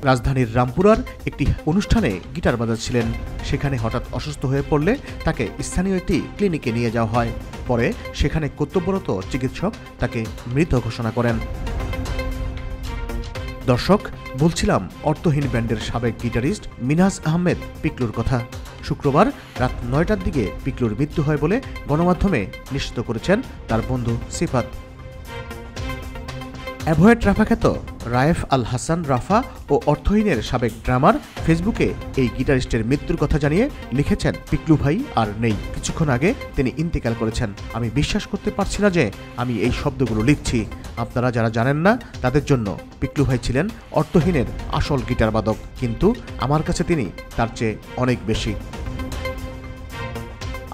রাজধানীর রামপুরার একটি অনুষ্ঠানে গিটার বাজাচ্ছিলেন। সেখানে হঠাৎ অসুস্থ হয়ে পড়লে তাকে স্থানীয় একটি ক্লিনিকে নিয়ে যাওয়া হয়। পরে সেখানে কর্তব্যরত চিকিৎসক তাকে মৃত ঘোষণা করেন। দর্শক, বলছিলাম অর্থহীন ব্যান্ডের সাবেক গিটারিস্ট মিনহাজ আহমেদ পিকলুর কথা। শুক্রবার রাত ৯টার দিকে পিকলুর মৃত্যু হয় বলে গণমাধ্যমে নিশ্চিত করেছেন তার বন্ধু সিফাত। অ্যাভয়েড রাফা খ্যাত রায়েফ আল হাসান রাফা ও অর্থহীনের সাবেক ড্রামার ফেসবুকে এই গিটারিস্টের মৃত্যুর কথা জানিয়ে লিখেছেন, পিকলু ভাই আর নেই, কিছুক্ষণ আগে তিনি ইন্তেকাল করেছেন। আমি বিশ্বাস করতে পারছি না যে আমি এই শব্দগুলো লিখছি। আপনারা যারা জানেন না তাদের জন্য পিকলু ভাই ছিলেন অর্থহীনের আসল গিটার বাদক, কিন্তু আমার কাছে তিনি তার চেয়ে অনেক বেশি।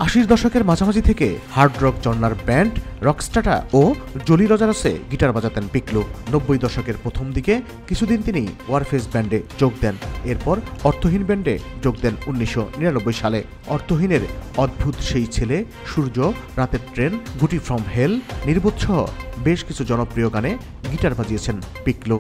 ৮০ দশকের মাঝামাঝি থেকে হার্ড রক জন্নার ব্যান্ড রকস্টাটা ও জলি রজারসে গিটার বাজাতেন পিকলু। ৯০ দশকের প্রথম দিকে কিছুদিন তিনি ওয়ারফেস ব্যান্ডে যোগ দেন। এরপর অর্থহীন ব্যান্ডে যোগ দেন ১৯৯৯ সালে। অর্থহীনের অদ্ভুত সেই ছেলে, সূর্য, রাতের ট্রেন, গুটি ফ্রম হেল, নির্বোধ সহ বেশ কিছু জনপ্রিয় গানে গিটার বাজিয়েছেন পিকলু।